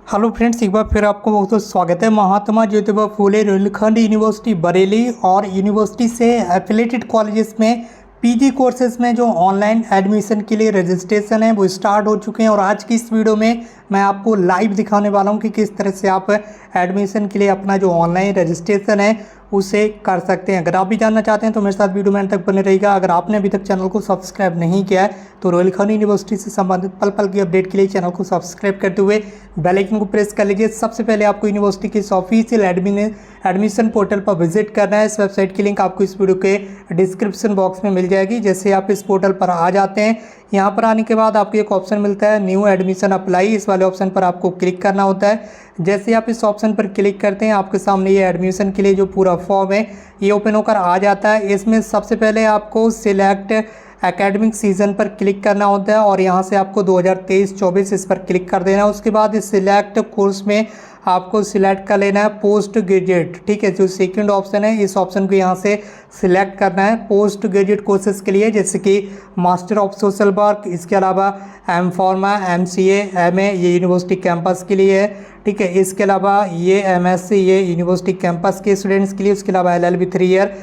Hello friends, एक बार फिर आपको बहुत बहुत स्वागत है। महात्मा ज्योतिबा फूले रुहेलखंड यूनिवर्सिटी बरेली और यूनिवर्सिटी से एफिलेटेड कॉलेजेस में पीजी कोर्सेज में जो ऑनलाइन एडमिशन के लिए रजिस्ट्रेशन है वो स्टार्ट हो चुके हैं। और आज की इस वीडियो में मैं आपको लाइव दिखाने वाला हूं कि किस तरह से आप एडमिशन के लिए अपना जो ऑनलाइन रजिस्ट्रेशन है उसे कर सकते हैं। अगर आप भी जानना चाहते हैं तो मेरे साथ वीडियो में अंत तक बने रहेगा। अगर आपने अभी तक चैनल को सब्सक्राइब नहीं किया है तो रुहेलखंड यूनिवर्सिटी से संबंधित पल पल की अपडेट के लिए चैनल को सब्सक्राइब करते हुए बेल आइकन को प्रेस कर लीजिए। सबसे पहले आपको यूनिवर्सिटी के इस ऑफिशियल एडमिशन पोर्टल पर विजिट करना है। इस वेबसाइट की लिंक आपको इस वीडियो के डिस्क्रिप्शन बॉक्स में मिल जाएगी। जैसे आप इस पोर्टल पर आ जाते हैं, यहाँ पर आने के बाद आपको एक ऑप्शन मिलता है न्यू एडमिशन अप्लाई। इस वाले ऑप्शन पर आपको क्लिक करना होता है। जैसे आप इस ऑप्शन पर क्लिक करते हैं आपके सामने ये एडमिशन के लिए जो पूरा फॉर्म है ये ओपन होकर आ जाता है। इसमें सबसे पहले आपको सिलेक्ट एकेडमिक सीजन पर क्लिक करना होता है और यहाँ से आपको 2023-24 इस पर क्लिक कर देना है। उसके बाद इस सिलेक्ट कोर्स में आपको सिलेक्ट कर लेना है पोस्ट ग्रेजुएट। ठीक है, जो सेकंड ऑप्शन है इस ऑप्शन को यहाँ से सिलेक्ट करना है पोस्ट ग्रेजुएट कोर्सेज के लिए, जैसे कि मास्टर ऑफ सोशल वर्क, इसके अलावा एम फार्मा, MCA, MA ये यूनिवर्सिटी कैंपस के लिए है। ठीक है, इसके अलावा ये MSc ये यूनिवर्सिटी कैंपस के स्टूडेंट्स के लिए। उसके अलावा LLB 3 ईयर,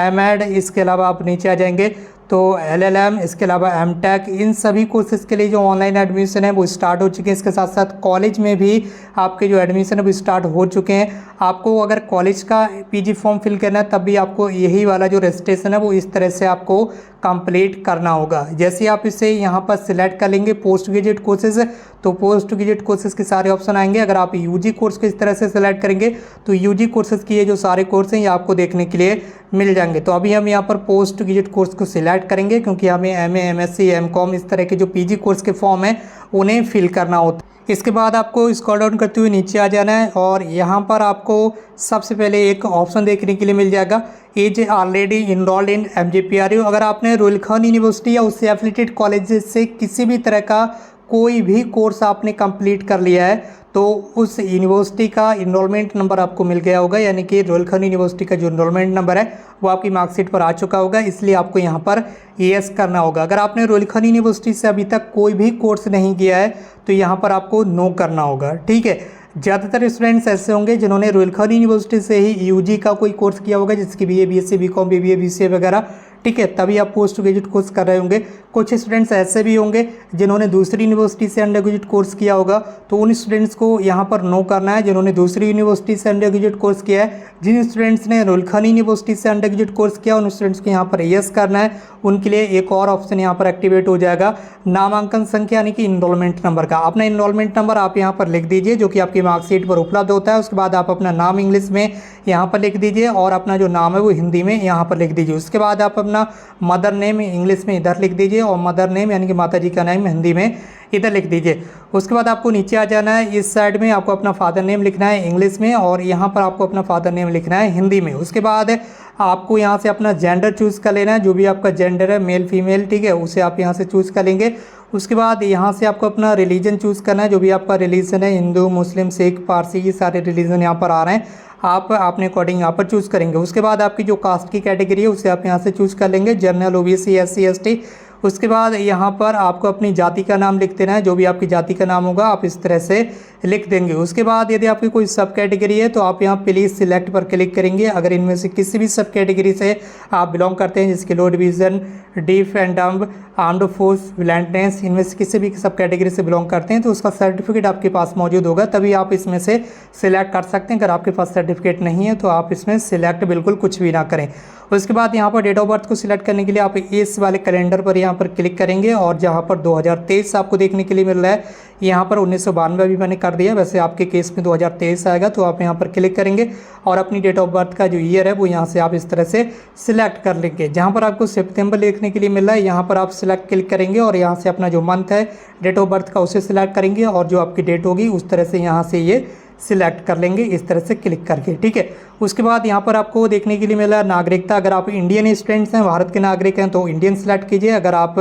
MEd, इसके अलावा आप नीचे आ जाएंगे तो LLM, इसके अलावा MTech, इन सभी कोर्सेज के लिए जो ऑनलाइन एडमिशन है वो स्टार्ट हो चुके हैं। इसके साथ साथ कॉलेज में भी आपके जो एडमिशन है वो स्टार्ट हो चुके हैं। आपको अगर कॉलेज का PG फॉर्म फिल करना है तब भी आपको यही वाला जो रजिस्ट्रेशन है वो इस तरह से आपको कंप्लीट करना होगा। जैसे आप इसे यहाँ पर सिलेक्ट कर लेंगे पोस्ट ग्रेजुएट कोर्सेज, तो पोस्ट ग्रेजुएट कोर्सेज के सारे ऑप्शन आएंगे। अगर आप UG कोर्स को इस तरह से सिलेक्ट करेंगे तो UG कोर्सेज की ये जो सारे कोर्स हैं ये आपको देखने के लिए मिल जाएंगे। तो अभी हम यहाँ पर पोस्ट ग्रेजुएट कोर्स को सिलेक्ट करेंगे क्योंकि हमें MA, MSc, MCom इस तरह के जो PG कोर्स के फॉर्म हैं उन्हें फिल करना होता है। इसके बाद आपको स्क्रॉल डाउन करते हुए नीचे आ जाना है और यहाँ पर आपको सबसे पहले एक ऑप्शन देखने के लिए मिल जाएगा is already enrolled in MGPRU। अगर आपने रुहेलखंड यूनिवर्सिटी या उससे एफिलेटेड कॉलेज से किसी भी तरह का कोई भी कोर्स आपने कंप्लीट कर लिया है तो उस यूनिवर्सिटी का इनरोलमेंट नंबर आपको मिल गया होगा, यानी कि रुहेलखंड यूनिवर्सिटी का जो इनरोलमेंट नंबर है वो आपकी मार्कशीट पर आ चुका होगा, इसलिए आपको यहाँ पर येस करना होगा। अगर आपने रुहेलखंड यूनिवर्सिटी से अभी तक कोई भी कोर्स नहीं किया है तो यहाँ पर आपको नो करना होगा। ठीक है, ज़्यादातर स्टूडेंट्स ऐसे होंगे जिन्होंने रुहेलखंड यूनिवर्सिटी से ही UG का कोई कोर्स किया होगा, जैसे कि BA, BSc, BCom, BBA, BCA वगैरह। ठीक है, तभी आप पोस्ट ग्रेजुएट कोर्स कर रहे होंगे। कुछ स्टूडेंट्स ऐसे भी होंगे जिन्होंने दूसरी यूनिवर्सिटी से अंडर ग्रेजुएट कोर्स किया होगा, तो उन स्टूडेंट्स को यहाँ पर नो करना है जिन्होंने दूसरी यूनिवर्सिटी से अंडर ग्रेजुएट कोर्स किया है। जिन स्टूडेंट्स ने रुहेलखंड यूनिवर्सिटी से अंडर ग्रेजुएट कोर्स किया उन स्टूडेंट्स को यहाँ पर येस करना है। उनके लिए एक और ऑप्शन यहाँ पर एक्टिवेट हो जाएगा नामांकन संख्या यानी कि इनरोलमेंट नंबर का। अपना इनरोलमेंट नंबर आप यहाँ पर लिख दीजिए जो कि आपकी मार्कशीट पर उपलब्ध होता है। उसके बाद आप अपना नाम इंग्लिश में यहाँ पर लिख दीजिए और अपना जो नाम है वो हिंदी में यहाँ पर लिख दीजिए। उसके बाद आप अपना मदर नेम इंग्लिश में इधर लिख दीजिए और मदर नेम यानी कि माता जी का नाम हिंदी में इधर लिख दीजिए। उसके बाद आपको नीचे आ जाना है, इस साइड में आपको अपना फादर नेम लिखना है इंग्लिश में और यहाँ पर आपको अपना फादर नेम लिखना है हिंदी में। उसके बाद आपको यहाँ से अपना जेंडर चूज़ कर लेना है, जो भी आपका जेंडर है मेल फीमेल, ठीक है, उसे आप यहाँ से चूज़ कर लेंगे। उसके बाद यहाँ से आपको अपना रिलीजन चूज़ करना है, जो भी आपका रिलीजन है, हिंदू, मुस्लिम, सिख, पारसी, ये सारे रिलीजन यहाँ पर आ रहे हैं, आप अपने अकॉर्डिंग यहाँ पर चूज़ करेंगे। उसके बाद आपकी जो कास्ट की कैटेगरी है उसे आप यहाँ से चूज़ कर लेंगे, जनरल, OBC, SC, ST। उसके बाद यहाँ पर आपको अपनी जाति का नाम लिख देना है, जो भी आपकी जाति का नाम होगा आप इस तरह से लिख देंगे। उसके बाद यदि आपकी कोई सब कैटेगरी है तो आप यहाँ प्लीज़ सिलेक्ट पर क्लिक करेंगे। अगर इनमें से किसी भी सब कैटेगरी से आप बिलोंग करते हैं, जिसके low vision, deaf and dumb, armed force, vigilance, इनमें से किसी भी सब कैटेगरी से बिलोंग करते हैं तो उसका सर्टिफिकेट आपके पास मौजूद होगा, तभी आप इसमें से सिलेक्ट कर सकते हैं। अगर आपके पास सर्टिफिकेट नहीं है तो आप इसमें सिलेक्ट बिल्कुल कुछ भी ना करें। उसके बाद यहाँ पर डेट ऑफ बर्थ को सिलेक्ट करने के लिए आप इस वाले कैलेंडर पर यहाँ पर क्लिक करेंगे और जहाँ पर 2023 आपको देखने के लिए मिल रहा है, यहाँ पर 1992 भी मैंने कर दिया, वैसे आपके केस में 2023 आएगा, तो आप यहाँ पर क्लिक करेंगे और अपनी डेट ऑफ बर्थ का जो ईयर है वो यहाँ से आप इस तरह से सिलेक्ट कर लेंगे। जहाँ पर आपको सितंबर देखने के लिए मिल रहा है यहाँ पर आप सिलेक्ट क्लिक करेंगे और यहाँ से अपना जो मंथ है डेट ऑफ बर्थ का उसे सिलेक्ट करेंगे और जो आपकी डेट होगी उस तरह से यहाँ से ये सिलेक्ट कर लेंगे इस तरह से क्लिक करके। ठीक है, उसके बाद यहाँ पर आपको देखने के लिए मिला नागरिकता। अगर आप इंडियन स्टूडेंट्स हैं, भारत के नागरिक हैं तो इंडियन सेलेक्ट कीजिए। अगर आप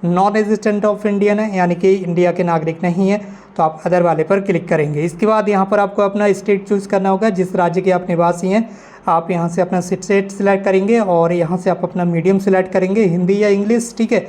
नॉन रेजिडेंट ऑफ इंडियन हैं यानी कि इंडिया के नागरिक नहीं हैं तो आप अदर वाले पर क्लिक करेंगे। इसके बाद यहाँ पर आपको अपना स्टेट चूज़ करना होगा, जिस राज्य के आप निवासी हैं आप यहाँ से अपना स्टेट सिलेक्ट करेंगे और यहाँ से आप अपना मीडियम सिलेक्ट करेंगे, हिंदी या इंग्लिश। ठीक है,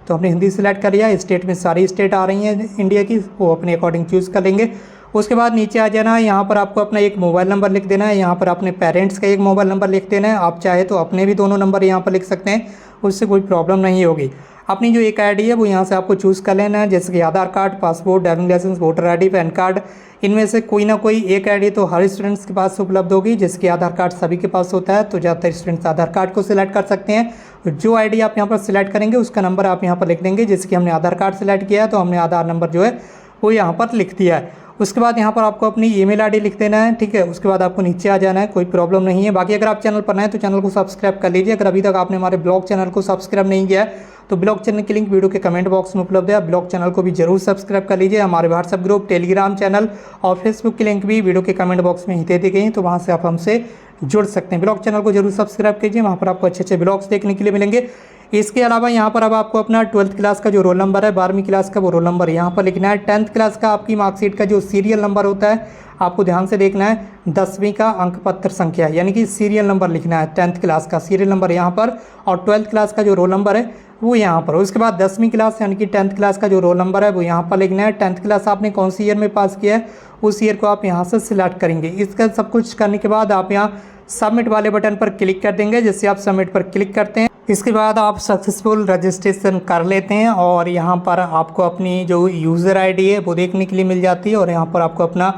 तो हमने हिंदी सिलेक्ट कर लिया। स्टेट में सारी स्टेट आ रही हैं इंडिया की, वो अपने अकॉर्डिंग चूज़ कर लेंगे। उसके बाद नीचे आ जाना, यहाँ पर आपको अपना एक मोबाइल नंबर लिख देना है, यहाँ पर अपने पेरेंट्स का एक मोबाइल नंबर लिख देना है। आप चाहे तो अपने भी दोनों नंबर यहाँ पर लिख सकते हैं, उससे कोई प्रॉब्लम नहीं होगी। अपनी जो एक आईडी है वो यहाँ से आपको चूज़ कर लेना है, जैसे कि Aadhaar card, passport, driving licence, voter ID, PAN card, इनमें से कोई ना कोई एक आईडी तो हर स्टूडेंट्स के पास उपलब्ध होगी। जैसे कि आधार कार्ड सभी के पास होता है, तो ज़्यादातर स्टूडेंट्स आधार कार्ड को सिलेक्ट कर सकते हैं। जो आईडी आप यहाँ पर सिलेक्ट करेंगे उसका नंबर आप यहाँ पर लिख देंगे। जैसे कि हमने आधार कार्ड सिलेक्ट किया है तो हमने आधार नंबर जो है वो यहाँ पर लिख दिया है। उसके बाद यहाँ पर आपको अपनी ईमेल आईडी लिख देना है, ठीक है। उसके बाद आपको नीचे आ जाना है, कोई प्रॉब्लम नहीं है। बाकी अगर आप चैनल पर नए हैं तो चैनल को सब्सक्राइब कर लीजिए। अगर अभी तक आपने हमारे ब्लॉग चैनल को सब्सक्राइब नहीं किया है तो ब्लॉग चैनल की लिंक वीडियो के कमेंट बॉक्स में उपलब्ध है। आप ब्लॉग चैनल को भी जरूर सब्सक्राइब कर लीजिए। हमारे व्हाट्सएप ग्रुप, टेलीग्राम चैनल और फेसबुक की लिंक भी वीडियो के कमेंट बॉक्स में ही दे दी गई, तो वहाँ से आप हमसे जुड़ सकते हैं। ब्लॉग चैनल को जरूर सब्सक्राइब कीजिए, वहाँ पर आपको अच्छे अच्छे ब्लॉग्स देखने के लिए मिलेंगे। इसके अलावा यहाँ पर अब आपको अपना 12th क्लास का जो रोल नंबर है, 12वीं क्लास का वो रोल नंबर यहाँ पर लिखना है। 10th क्लास का आपकी मार्कशीट का जो सीरियल नंबर होता है आपको ध्यान से देखना है। 10वीं का अंक पत्र संख्या यानी कि सीरियल नंबर लिखना है। 10th क्लास का सीरियल नंबर यहाँ पर, और 12th क्लास का जो रोल नंबर है वो यहाँ पर। उसके बाद 10वीं क्लास यानी कि 10th क्लास का जो रोल नंबर है वो यहाँ पर लिखना है। 10th क्लास आपने कौन सी ईयर में पास किया है उस ईयर को आप यहाँ से सिलेक्ट करेंगे। इसका सब कुछ करने के बाद आप यहाँ सबमिट वाले बटन पर क्लिक कर देंगे। जैसे आप सबमिट पर क्लिक करते हैं इसके बाद आप सक्सेसफुल रजिस्ट्रेशन कर लेते हैं और यहाँ पर आपको अपनी जो यूज़र आईडी है वो देखने के लिए मिल जाती है और यहाँ पर आपको अपना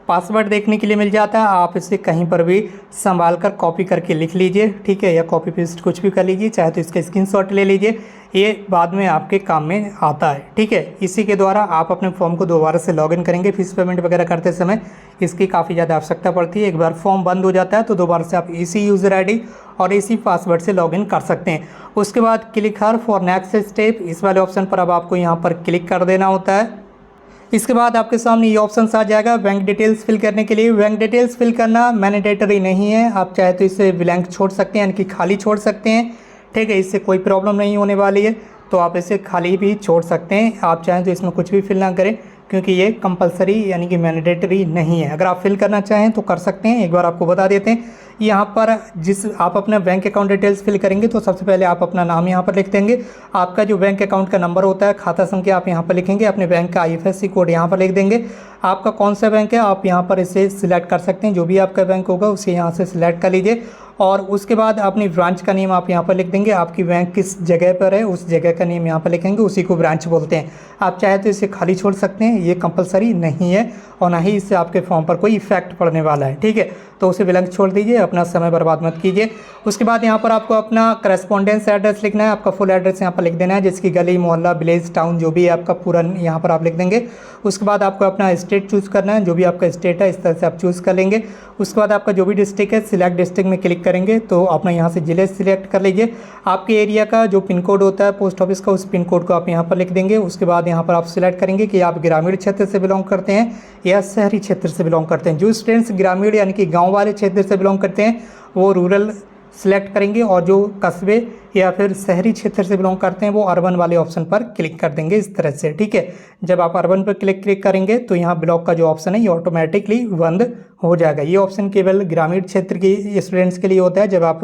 पासवर्ड देखने के लिए मिल जाता है। आप इसे कहीं पर भी संभाल कर कॉपी करके लिख लीजिए, ठीक है, या कॉपी पेस्ट कुछ भी कर लीजिए, चाहे तो इसका स्क्रीनशॉट ले लीजिए, ये बाद में आपके काम में आता है, ठीक है। इसी के द्वारा आप अपने फॉर्म को दोबारा से लॉगिन करेंगे। फीस पेमेंट वगैरह करते समय इसकी काफ़ी ज़्यादा आवश्यकता पड़ती है। एक बार फॉर्म बंद हो जाता है तो दोबारा से आप इसी यूज़र आईडी और इसी पासवर्ड से लॉगिन कर सकते हैं। उसके बाद click her for next step, इस वाले ऑप्शन पर अब आपको यहाँ पर क्लिक कर देना होता है। इसके बाद आपके सामने ये ऑप्शन आ जाएगा बैंक डिटेल्स फिल करने के लिए। बैंक डिटेल्स फिल करना मैंडेटरी नहीं है, आप चाहे तो इसे ब्लैंक छोड़ सकते हैं यानी कि खाली छोड़ सकते हैं, ठीक है। इससे कोई प्रॉब्लम नहीं होने वाली है, तो आप इसे खाली भी छोड़ सकते हैं। आप चाहें तो इसमें कुछ भी फिल ना करें क्योंकि ये कंपलसरी यानी कि मैंडेटरी नहीं है। अगर आप फिल करना चाहें तो कर सकते हैं। एक बार आपको बता देते हैं, यहाँ पर आप अपना बैंक अकाउंट डिटेल्स फिल करेंगे तो सबसे पहले आप अपना नाम यहाँ पर लिख देंगे। आपका जो बैंक अकाउंट का नंबर होता है, खाता संख्या आप यहाँ पर लिखेंगे। अपने बैंक का IFSC कोड यहाँ पर लिख देंगे। आपका कौन सा बैंक है आप यहाँ पर इसे सिलेक्ट कर सकते हैं, जो भी आपका बैंक होगा उसे यहाँ से सिलेक्ट कर लीजिए। और उसके बाद अपनी ब्रांच का नेम आप यहाँ पर लिख देंगे। आपकी बैंक किस जगह पर है उस जगह का नेम यहाँ पर लिखेंगे, उसी को ब्रांच बोलते हैं। आप चाहे तो इसे खाली छोड़ सकते हैं, ये कंपलसरी नहीं है और ना ही इससे आपके फॉर्म पर कोई इफेक्ट पड़ने वाला है, ठीक है। तो उसे ब्लैंक छोड़ दीजिए, अपना समय बर्बाद मत कीजिए। उसके बाद यहाँ पर आपको अपना करस्पॉन्डेंस एड्रेस लिखना है। आपका फुल एड्रेस यहाँ पर लिख देना है, जैसे कि गली, मोहल्ला, विलेज, टाउन, जो भी है आपका पूरा यहाँ पर आप लिख देंगे। उसके बाद आपको अपना स्टेट चूज़ करना है, जो भी आपका स्टेट है इस तरह से आप चूज़ कर लेंगे। उसके बाद आपका जो भी डिस्ट्रिक्ट है सिलेक्ट डिस्ट्रिक्ट में क्लिक करेंगे तो अपना यहाँ से जिले सिलेक्ट कर लीजिए। आपके एरिया का जो पिन कोड होता है पोस्ट ऑफिस का, उस पिन कोड को आप यहाँ पर लिख देंगे। उसके बाद यहाँ पर आप सिलेक्ट करेंगे कि आप ग्रामीण क्षेत्र से बिलोंग करते हैं या शहरी क्षेत्र से बिलोंग करते हैं। जो स्टूडेंट्स ग्रामीण यानी कि गाँव वाले क्षेत्र से बिलोंग करते हैं वो रूरल सिलेक्ट करेंगे और जो कस्बे या फिर शहरी क्षेत्र से बिलोंग करते हैं वो अर्बन वाले ऑप्शन पर क्लिक कर देंगे, इस तरह से, ठीक है। जब आप अर्बन पर क्लिक करेंगे तो यहाँ ब्लॉक का जो ऑप्शन है ये ऑटोमेटिकली बंद हो जाएगा। ये ऑप्शन केवल ग्रामीण क्षेत्र के स्टूडेंट्स के लिए होता है। जब आप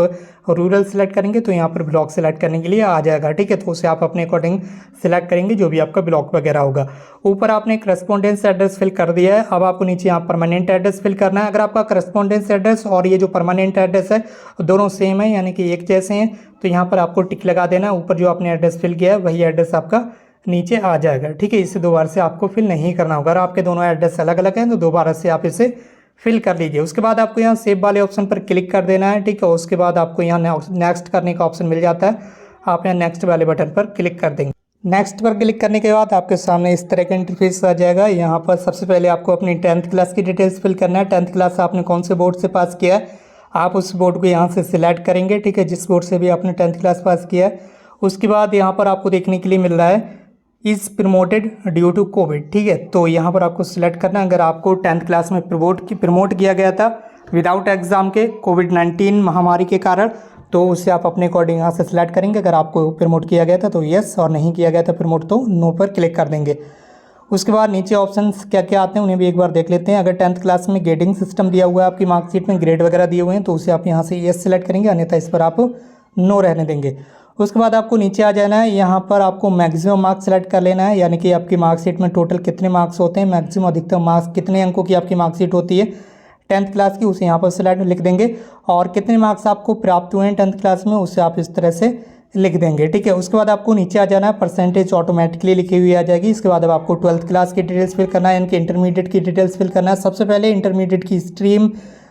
रूरल सेलेक्ट करेंगे तो यहाँ पर ब्लॉक सेलेक्ट करने के लिए आ जाएगा, ठीक है। तो उसे आप अपने अकॉर्डिंग सेलेक्ट करेंगे जो भी आपका ब्लॉक वगैरह होगा। ऊपर आपने करस्पॉन्डेंस एड्रेस फिल कर दिया है, अब आपको नीचे यहाँ परमानेंट एड्रेस फिल करना है। अगर आपका करस्पॉन्डेंस एड्रेस और ये जो परमानेंट एड्रेस है दोनों सेम है यानी कि एक जैसे हैं तो यहाँ पर आपको टिक लगा देना है। ऊपर जो आपने एड्रेस फिल किया है वही एड्रेस आपका नीचे आ जाएगा, ठीक है। इसे दोबारा से आपको फिल नहीं करना होगा। अगर आपके दोनों एड्रेस अलग अलग हैं तो दोबारा से आप इसे फिल कर लीजिए। उसके बाद आपको यहाँ सेव वाले ऑप्शन पर क्लिक कर देना है, ठीक है। उसके बाद आपको यहाँ नेक्स्ट करने का ऑप्शन मिल जाता है, आप यहाँ नेक्स्ट वाले बटन पर क्लिक कर देंगे। नेक्स्ट पर क्लिक करने के बाद आपके सामने इस तरह का इंटरफेस आ जाएगा। यहाँ पर सबसे पहले आपको अपनी 10th क्लास की डिटेल्स फिल करना है। 10th क्लास आपने कौन से बोर्ड से पास किया है आप उस बोर्ड को यहाँ से सिलेक्ट करेंगे, ठीक है, जिस बोर्ड से भी आपने 10th क्लास पास किया है। उसके बाद यहाँ पर आपको देखने के लिए मिल रहा है is promoted due to COVID, ठीक है। तो यहाँ पर आपको सिलेक्ट करना है। अगर आपको 10th क्लास में प्रमोट किया गया था विदाउट एग्ज़ाम के कोविड-19 महामारी के कारण, तो उसे आप अपने अकॉर्डिंग यहाँ से सिलेक्ट करेंगे। अगर आपको प्रमोट किया गया था तो यस, और नहीं किया गया था प्रमोट तो नो पर क्लिक कर देंगे। उसके बाद नीचे ऑप्शंस क्या क्या आते हैं उन्हें भी एक बार देख लेते हैं। अगर 10th क्लास में ग्रेडिंग सिस्टम दिया हुआ है, आपकी मार्कशीट में ग्रेड वगैरह दिए हुए हैं तो उसे आप यहाँ से यस सिलेक्ट करेंगे, अन्यथा इस पर आप नो रहने देंगे। उसके बाद आपको नीचे आ जाना है, यहाँ पर आपको मैक्सिमम मार्क्स सेलेक्ट कर लेना है, यानी कि आपकी मार्कशीट में टोटल कितने मार्क्स होते हैं, मैक्सिमम अधिकतम मार्क्स कितने अंकों की आपकी मार्कशीट होती है 10th क्लास की, उसे यहाँ पर सिलेक्ट लिख देंगे। और कितने मार्क्स आपको प्राप्त हुए हैं 10th क्लास में, उसे आप इस तरह से लिख देंगे। ठीक है, उसके बाद आपको नीचे आ जाना है, परसेंटेज ऑटोमेटिकली लिखी हुई आ जाएगी। इसके बाद अब आपको 12th क्लास की डिटेल्स फिल करना है, यानी कि इंटरमीडिएट की डिटेल्स फिल करना है। सबसे पहले इंटरमीडिएट की स्ट्रीम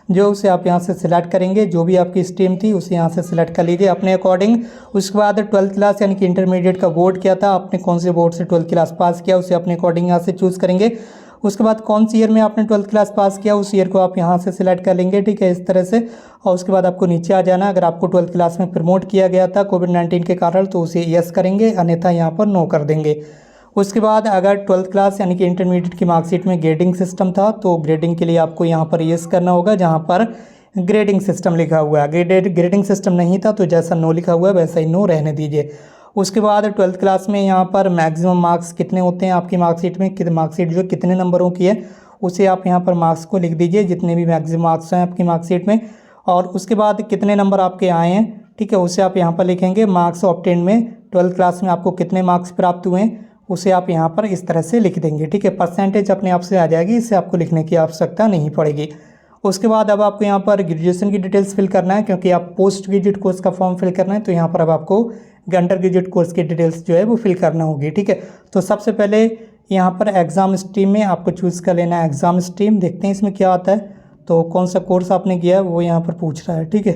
जो उसे आप यहाँ से सिलेक्ट करेंगे, जो भी आपकी स्ट्रीम थी उसे यहाँ से सिलेक्ट कर लीजिए अपने अकॉर्डिंग। उसके बाद 12th क्लास यानी कि इंटरमीडिएट का बोर्ड क्या था, आपने कौन से बोर्ड से 12th क्लास पास किया, उसे अपने अकॉर्डिंग यहाँ से चूज़ करेंगे। उसके बाद कौन सी ईयर में आपने 12th क्लास पास किया, उस ईयर को आप यहाँ से सिलेक्ट कर लेंगे। ठीक है, इस तरह से। और उसके बाद आपको नीचे आ जाना, अगर आपको 12th क्लास में प्रमोट किया गया था कोविड-19 के कारण तो उसे यस करेंगे, अन्यथा यहाँ पर नो कर देंगे। उसके बाद अगर 12th क्लास यानी कि इंटरमीडिएट की मार्कशीट में ग्रेडिंग सिस्टम था तो ग्रेडिंग के लिए आपको यहाँ पर यस करना होगा, जहाँ पर ग्रेडिंग सिस्टम लिखा हुआ है। ग्रेडिंग सिस्टम नहीं था तो जैसा नो लिखा हुआ है वैसा ही नो रहने दीजिए। उसके बाद 12th क्लास में यहाँ पर मैक्सिमम मार्क्स कितने होते हैं आपकी मार्कशीट में, मार्कशीट जो कितने नंबरों की है उसे आप यहाँ पर मार्क्स को लिख दीजिए, जितने भी मैक्सिमम मार्क्स हैं आपकी मार्कशीट में। और उसके बाद कितने नंबर आपके आए हैं, ठीक है, उसे आप यहाँ पर लिखेंगे। मार्क्स ऑब्टेन में 12th क्लास में आपको कितने मार्क्स प्राप्त हुए हैं उसे आप यहाँ पर इस तरह से लिख देंगे। ठीक है, परसेंटेज अपने आप से आ जाएगी, इसे आपको लिखने की आवश्यकता नहीं पड़ेगी। उसके बाद अब आपको यहाँ पर ग्रेजुएशन की डिटेल्स फिल करना है, क्योंकि आप पोस्ट ग्रेजुएट कोर्स का फॉर्म फिल करना है, तो यहाँ पर अब आपको अंडर ग्रेजुएट कोर्स की डिटेल्स जो है वो फिल करना होगी। ठीक है, तो सबसे पहले यहाँ पर एग्ज़ाम स्ट्रीम में आपको चूज़ कर लेना है एग्ज़ाम स्ट्रीम। देखते हैं इसमें क्या आता है, तो कौन सा कोर्स आपने किया है वो यहाँ पर पूछ रहा है। ठीक है,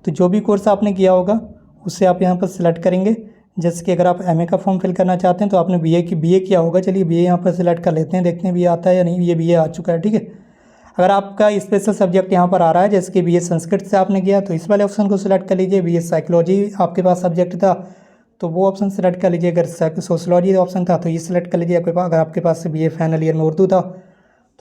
तो जो भी कोर्स आपने किया होगा उसे आप यहाँ पर सिलेक्ट करेंगे। जैसे कि अगर आप एमए का फॉर्म फिल करना चाहते हैं तो आपने बीए किया होगा, चलिए बीए यहाँ पर सिलेक्ट कर लेते हैं, देखते हैं बीए आता है या नहीं। ये बीए आ चुका है। ठीक है, अगर आपका स्पेशल सब्जेक्ट यहाँ पर आ रहा है जैसे कि बीए संस्कृत से आपने किया तो इस वाले ऑप्शन को सिलेक्ट कर लीजिए। बीए साइकोलॉजी आपके पास सब्जेक्ट था तो वो ऑप्शन सेलेक्ट कर लीजिए। अगर सोशलॉजी ऑप्शन था तो ये सिलेक्ट कर लीजिए। अगर आपके पास बीए फाइनल ईयर में उर्दू था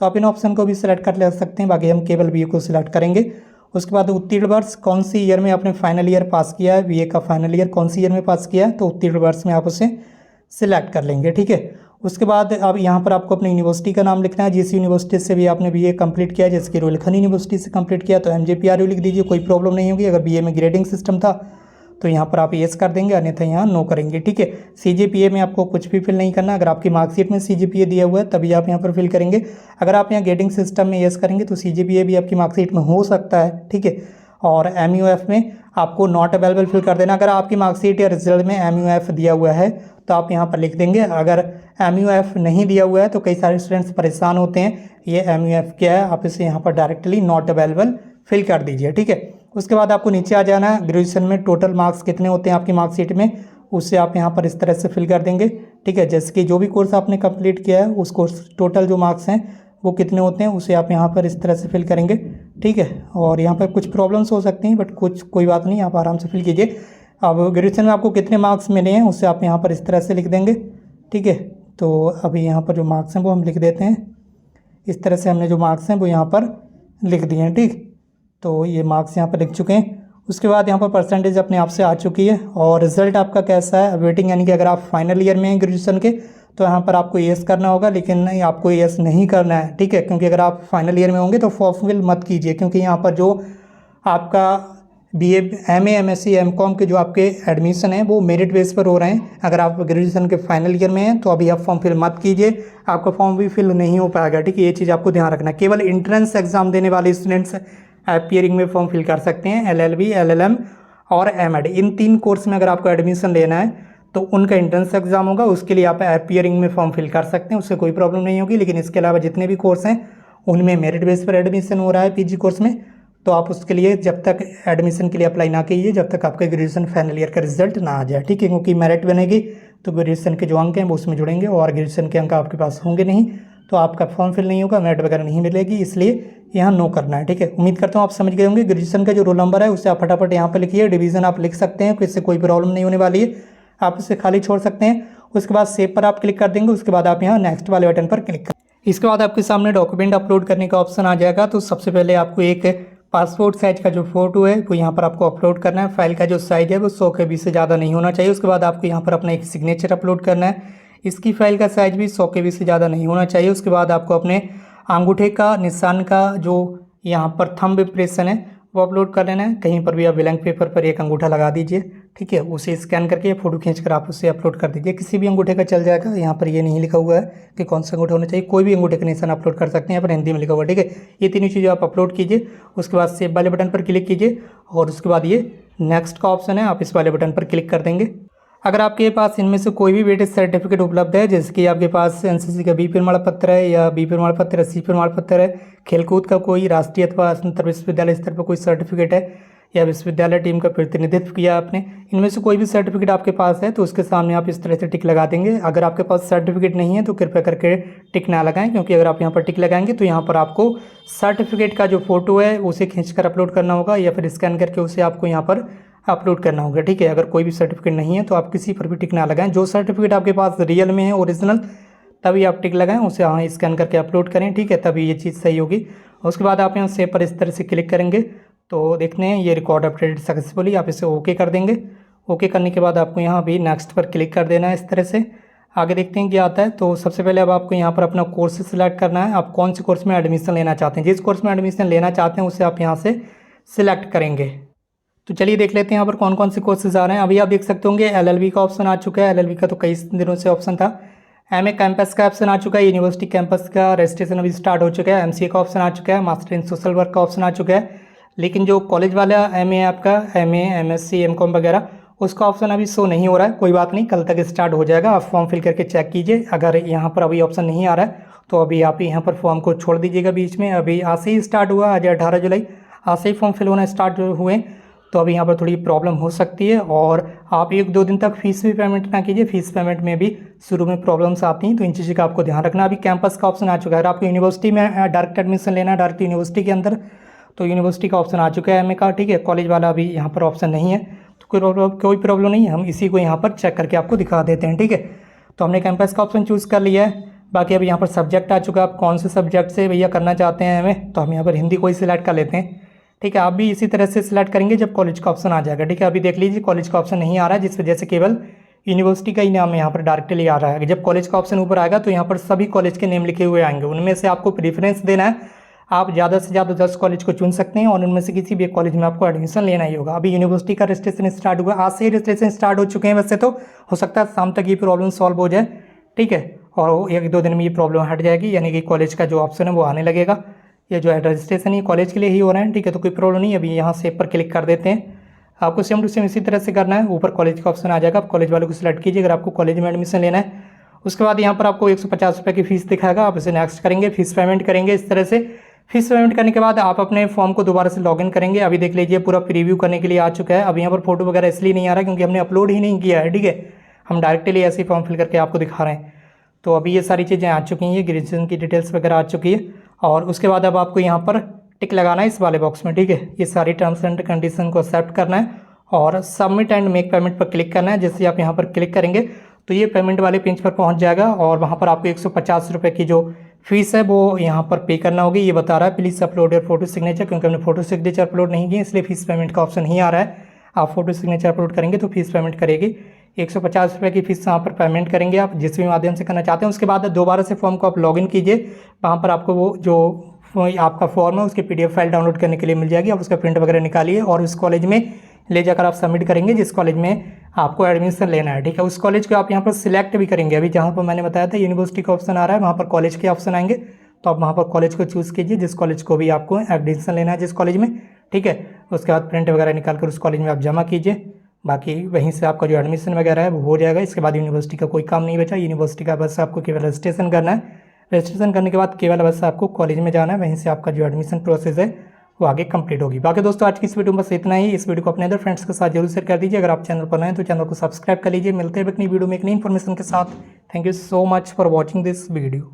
तो आप इन ऑप्शन को भी सिलेक्ट कर ले सकते हैं, बाकी हम केवल बीए को सिलेक्ट करेंगे। उसके बाद उत्तीर्ण वर्ष कौन सी ईयर में आपने फाइनल ईयर पास किया है, बीए का फाइनल ईयर कौन सी ईयर में पास किया है, तो उत्तीर्ण वर्ष में आप उसे सिलेक्ट कर लेंगे। ठीक है, उसके बाद अब यहाँ पर आपको अपनी यूनिवर्सिटी का नाम लिखना है, जिस यूनिवर्सिटी से भी आपने बीए कंप्लीट किया है। जैसे कि रुहेलखंड यूनिवर्सिटी से कंप्लीट किया तो एमजेपीआरयू लिख दीजिए, कोई प्रॉब्लम नहीं होगी। अगर बीए में ग्रेडिंग सिस्टम था तो यहाँ पर आप येस कर देंगे, अन्यथा यहाँ नो करेंगे। ठीक है, सीजीपीए में आपको कुछ भी फिल नहीं करना, अगर आपकी मार्कशीट में सीजीपीए दिया हुआ है तभी आप यहाँ पर फिल करेंगे। अगर आप यहाँ ग्रेडिंग सिस्टम में येस करेंगे तो सीजीपीए भी आपकी मार्कशीट में हो सकता है। ठीक है, और एमयूएफ में आपको नॉट अवेलेबल फिल कर देना। अगर आपकी मार्कशीट या रिजल्ट में एमयूएफ दिया हुआ है तो आप यहाँ पर लिख देंगे। अगर एमयूएफ नहीं दिया हुआ है तो कई सारे स्टूडेंट्स परेशान होते हैं, ये एमयूएफ क्या है, आप इसे यहाँ पर डायरेक्टली नॉट अवेलेबल फिल कर दीजिए। ठीक है, उसके बाद आपको नीचे आ जाना है, ग्रेजुएशन में टोटल मार्क्स कितने होते हैं आपकी मार्कशीट में उसे आप यहाँ पर इस तरह से फिल कर देंगे। ठीक है, जैसे कि जो भी कोर्स आपने कंप्लीट किया है उस कोर्स टोटल जो मार्क्स हैं वो कितने होते हैं उसे आप यहाँ पर इस तरह से फिल करेंगे। ठीक है, और यहाँ पर कुछ प्रॉब्लम्स हो सकती हैं बट कोई बात नहीं, आप आराम से फिल कीजिए। अब ग्रेजुएशन में आपको कितने मार्क्स मिले हैं उसे आप यहाँ पर इस तरह से लिख देंगे। ठीक है, तो अभी यहाँ पर जो मार्क्स हैं वो हम लिख देते हैं, इस तरह से हमने जो मार्क्स हैं वो यहाँ पर लिख दिए हैं। ठीक, तो ये मार्क्स यहाँ पर लिख चुके हैं। उसके बाद यहाँ पर परसेंटेज अपने आप से आ चुकी है और रिजल्ट आपका कैसा है वेटिंग, यानी कि अगर आप फाइनल ईयर में हैं ग्रेजुएशन के तो यहाँ पर आपको येस करना होगा, लेकिन नहीं आपको येस नहीं करना है। ठीक है, क्योंकि अगर आप फाइनल ईयर में होंगे तो फॉर्म फिल मत कीजिए, क्योंकि यहाँ पर जो आपका बीए एमए एमएससी एमकॉम के जो आपके एडमिशन हैं वो मेरिट बेस पर हो रहे हैं। अगर आप ग्रेजुएशन के फाइनल ईयर में हैं तो अभी आप फॉर्म फिल मत कीजिए, आपका फॉर्म भी फिल नहीं हो पाएगा। ठीक है, ये चीज़ आपको ध्यान रखना है। केवल इंट्रेंस एग्जाम देने वाले स्टूडेंट्स अपीयरिंग में फॉर्म फिल कर सकते हैं। एलएलबी, एलएलएम और एमएड, इन 3 कोर्स में अगर आपको एडमिशन लेना है तो उनका एंट्रेंस एग्जाम होगा, उसके लिए आप अपीयरिंग में फॉर्म फिल कर सकते हैं, उससे कोई प्रॉब्लम नहीं होगी। लेकिन इसके अलावा जितने भी कोर्स हैं उनमें मेरिट बेस पर एडमिशन हो रहा है पीजी कोर्स में, तो आप उसके लिए जब तक एडमिशन के लिए अप्लाई ना कीजिए जब तक आपका ग्रेजुएशन फाइनल ईयर का रिजल्ट ना आ जाए। ठीक है, क्योंकि मेरिट बनेगी तो ग्रेजुएशन के जो अंक हैं वो उसमें जुड़ेंगे और ग्रेजुएशन के अंक आपके पास होंगे नहीं तो आपका फॉर्म फिल नहीं होगा, मेरिट वगैरह नहीं मिलेगी, इसलिए यहाँ नो करना है। ठीक है, उम्मीद करता हूँ आप समझ गए होंगे। ग्रेजुएशन का जो रोल नंबर है उसे आप फटाफट यहाँ पर लिखिए, डिवीज़न आप लिख सकते हैं, इससे कोई प्रॉब्लम नहीं होने वाली है, आप इसे खाली छोड़ सकते हैं। उसके बाद सेव पर आप क्लिक कर देंगे, उसके बाद आप यहाँ नेक्स्ट वाले बटन पर क्लिक करें। इसके बाद आपके सामने डॉक्यूमेंट अपलोड करने का ऑप्शन आ जाएगा। तो सबसे पहले आपको एक पासपोर्ट साइज का जो फोटो है वो यहाँ पर आपको अपलोड करना है। फाइल का जो साइज है वो 100 KB से ज़्यादा नहीं होना चाहिए। उसके बाद आपको यहाँ पर अपना एक सिग्नेचर अपलोड करना है, इसकी फाइल का साइज भी 100 KB से ज़्यादा नहीं होना चाहिए। उसके बाद आपको अपने अंगूठे का निशान का जो यहाँ पर थंब इम्प्रेशन है वो अपलोड कर लेना है। कहीं पर भी आप ब्लैंक पेपर पर एक अंगूठा लगा दीजिए। ठीक है, उसे स्कैन करके फ़ोटो खींचकर आप उसे अपलोड कर दीजिए। किसी भी अंगूठे का चल जाएगा, यहाँ पर ये नहीं लिखा हुआ है कि कौन सा अंगूठा होना चाहिए, कोई भी अंगूठे का निशान अपलोड कर सकते हैं, यहाँ पर हिंदी में लिखा हुआ है। ठीक है, ये तीनों चीज़ें आप अपलोड कीजिए। उसके बाद सेव वाले बटन पर क्लिक कीजिए और उसके बाद ये नेक्स्ट का ऑप्शन है, आप इस वाले बटन पर क्लिक कर देंगे। अगर आपके पास इनमें से कोई भी वेटेज सर्टिफिकेट उपलब्ध है, जैसे कि आपके पास एनसीसी का बी प्रमाण पत्र है या बी प्रमाण पत्र है, सी प्रमाण पत्र है, खेलकूद का कोई राष्ट्रीय अथवा अंतर विश्वविद्यालय स्तर पर कोई सर्टिफिकेट है या विश्वविद्यालय टीम का प्रतिनिधित्व किया आपने, इनमें से कोई भी सर्टिफिकेट आपके पास है तो उसके सामने आप इस तरह से टिक लगा देंगे। अगर आपके पास सर्टिफिकेट नहीं है तो कृपया करके टिक ना लगाएं, क्योंकि अगर आप यहाँ पर टिक लगाएंगे तो यहाँ पर आपको सर्टिफिकेट का जो फोटो है उसे खींचकर अपलोड करना होगा या फिर स्कैन करके उसे आपको यहाँ पर अपलोड करना होगा। ठीक है, अगर कोई भी सर्टिफिकेट नहीं है तो आप किसी पर भी टिक ना लगाएं। जो सर्टिफिकेट आपके पास रियल में है, ओरिजिनल, तभी आप टिक लगाएं, उसे हाँ स्कैन करके अपलोड करें। ठीक है, तभी ये चीज़ सही होगी। उसके बाद आप यहाँ सेव पर इस तरह से क्लिक करेंगे तो देखते हैं ये रिकॉर्ड अपडेटेड सक्सेसफुली, आप इसे ओके कर देंगे। ओके करने के बाद आपको यहाँ भी नेक्स्ट पर क्लिक कर देना है इस तरह से। आगे देखते हैं क्या आता है। तो सबसे पहले अब आपको यहाँ पर अपना कोर्स सिलेक्ट करना है, आप कौन से कोर्स में एडमिशन लेना चाहते हैं। जिस कोर्स में एडमिशन लेना चाहते हैं उसे आप यहाँ से सिलेक्ट करेंगे। तो चलिए देख लेते हैं यहाँ पर कौन कौन से कोर्सेज आ रहे हैं। अभी आप देख सकते होंगे LLB का ऑप्शन आ चुका है, LLB का तो कई दिनों से ऑप्शन था। MA कैंपस का ऑप्शन आ चुका है, यूनिवर्सिटी कैंपस का रजिस्ट्रेशन अभी स्टार्ट हो चुका है। MCA का ऑप्शन आ चुका है, मास्टर इन सोशल वर्क का ऑप्शन आ चुका है। लेकिन जो कॉलेज वाला MA है आपका, MA MSc MCOM वगैरह, उसका ऑप्शन अभी शो नहीं हो रहा है। कोई बात नहीं, कल तक स्टार्ट हो जाएगा। आप फॉर्म फिल करके चेक कीजिए। अगर यहाँ पर अभी ऑप्शन नहीं आ रहा है तो अभी आप यहाँ पर फॉर्म को छोड़ दीजिएगा बीच में। अभी आज से ही स्टार्ट हुआ, आज 18 जुलाई, आज से ही फॉर्म फिल होना स्टार्ट हुए, तो अभी यहाँ पर थोड़ी प्रॉब्लम हो सकती है। और आप 1-2 दिन तक फीस भी पेमेंट ना कीजिए, फीस पेमेंट में भी शुरू में प्रॉब्लम्स आती हैं, तो इन चीज़ों का आपको ध्यान रखना। अभी कैंपस का ऑप्शन आ चुका है। अगर आपको यूनिवर्सिटी में डायरेक्ट एडमिशन लेना है, डायरेक्ट यूनिवर्सिटी के अंदर, तो यूनिवर्सिटी का ऑप्शन आ चुका है MA का। ठीक है, कॉलेज वाला अभी यहाँ पर ऑप्शन नहीं है, तो कोई प्रॉब्लम नहीं है, हम इसी को यहाँ पर चेक करके आपको दिखा देते हैं। ठीक है, तो हमने कैंपस का ऑप्शन चूज़ कर लिया है। बाकी अभी यहाँ पर सब्जेक्ट आ चुका है, आप कौन से सब्जेक्ट से भैया करना चाहते हैं MA, तो हम यहाँ पर हिंदी को ही सिलेक्ट कर लेते हैं। ठीक है, आप भी इसी तरह से सिलेक्ट करेंगे जब कॉलेज का ऑप्शन आ जाएगा। ठीक है, अभी देख लीजिए कॉलेज का ऑप्शन नहीं आ रहा है, जिस वजह से केवल यूनिवर्सिटी का ही नाम यहाँ पर डायरेक्टली आ रहा है। जब कॉलेज का ऑप्शन ऊपर आएगा तो यहाँ पर सभी कॉलेज के नेम लिखे हुए आएंगे, उनमें से आपको प्रीफरेंस देना है। आप ज़्यादा से ज़्यादा 10 कॉलेज को चुन सकते हैं और उनमें से किसी भी एक कॉलेज में आपको एडमिशन लेना ही होगा। अभी यूनिवर्सिटी का रजिस्ट्रेशन स्टार्ट हुआ, आज से ही रजिस्ट्रेशन स्टार्ट हो चुके हैं वैसे तो, हो सकता है शाम तक ये प्रॉब्लम सॉल्व हो जाए। ठीक है, और 1-2 दिन में ये प्रॉब्लम हट जाएगी, यानी कि कॉलेज का जो ऑप्शन है वो आने लगेगा। ये जो है रजिस्ट्रेशन ही कॉलेज के लिए ही हो रहा है। ठीक है, तो कोई प्रॉब्लम नहीं। अभी यहाँ सेव पर क्लिक कर देते हैं। आपको सेम टू सेम इसी तरह से करना है। ऊपर कॉलेज का ऑप्शन आ जाएगा, आप कॉलेज वाले को सिलेक्ट कीजिए अगर आपको कॉलेज में एडमिशन लेना है। उसके बाद यहाँ पर आपको 150 रुपये की फ़ीस दिखाएगा, आप इसे नेक्स्ट करेंगे, फीस पेमेंट करेंगे। इस तरह से फीस पेमेंट करने के बाद आप अपने फॉर्म को दोबारा से लॉगिन करेंगे। अभी देख लीजिए पूरा प्रीव्यू करने के लिए आ चुका है। अब यहाँ पर फोटो वगैरह इसलिए नहीं आ रहा क्योंकि हमने अपलोड ही नहीं किया है। ठीक है, हम डायरेक्टली ऐसे ही फॉर्म फिल करके आपको दिखा रहे हैं। तो अभी ये सारी चीज़ें आ चुकी हैं, ग्रेजुएशन की डिटेल्स वगैरह आ चुकी है। और उसके बाद अब आपको यहाँ पर टिक लगाना है इस वाले बॉक्स में। ठीक है, ये सारी टर्म्स एंड कंडीशन को एक्सेप्ट करना है और सबमिट एंड मेक पेमेंट पर क्लिक करना है। जैसे आप यहाँ पर क्लिक करेंगे तो ये पेमेंट वाले पेज पर पहुँच जाएगा और वहाँ पर आपको 150 रुपये की जो फीस है वो यहाँ पर पे करना होगी। ये बता रहा है please upload your photo signature, क्योंकि हमने फोटो सिग्नेचर अपलोड नहीं किया इसलिए फीस पेमेंट का ऑप्शन नहीं आ रहा है। आप फोटो सिग्नेचर अपलोड करेंगे तो फीस पेमेंट करेगी। 150 रुपये की फीस यहाँ पर पेमेंट करेंगे आप जिस भी माध्यम से करना चाहते हैं। उसके बाद दोबारा से फॉर्म को आप लॉगिन कीजिए, वहाँ पर आपको वो जो आपका फॉर्म है उसकी PDF फाइल डाउनलोड करने के लिए मिल जाएगी। आप उसका प्रिंट वगैरह निकालिए और उस कॉलेज में ले जाकर आप सबमिट करेंगे जिस कॉलेज में आपको एडमिशन लेना है। ठीक है, उस कॉलेज को आप यहाँ पर सिलेक्ट भी करेंगे। अभी जहाँ पर मैंने बताया था यूनिवर्सिटी का ऑप्शन आ रहा है, वहाँ पर कॉलेज के ऑप्शन आएंगे, तो आप वहाँ पर कॉलेज को चूज़ कीजिए जिस कॉलेज को भी आपको एडमिशन लेना है, जिस कॉलेज में। ठीक है, उसके बाद प्रिंट वगैरह निकाल कर उस कॉलेज में आप जमा कीजिए। बाकी वहीं से आपका जो एडमिशन वगैरह है वो हो जाएगा। इसके बाद यूनिवर्सिटी का कोई काम नहीं बचा। यूनिवर्सिटी का बस आपको केवल रजिस्ट्रेशन करना है। रजिस्ट्रेशन करने के बाद केवल बस आपको कॉलेज में जाना है, वहीं से आपका जो एडमिशन प्रोसेस है वो आगे कंप्लीट होगी। बाकी दोस्तों आज की इस वीडियो में बस इतना ही। इस वीडियो को अपने अदर फ्रेंड्स के साथ जरूर शेयर कर दीजिए। अगर आप चैनल पर नए हैं तो चैनल को सब्सक्राइब कर लीजिए। मिलते हैं एक नई वीडियो में एक नई इन्फॉर्मेशन के साथ। Thank you so much for watching this video.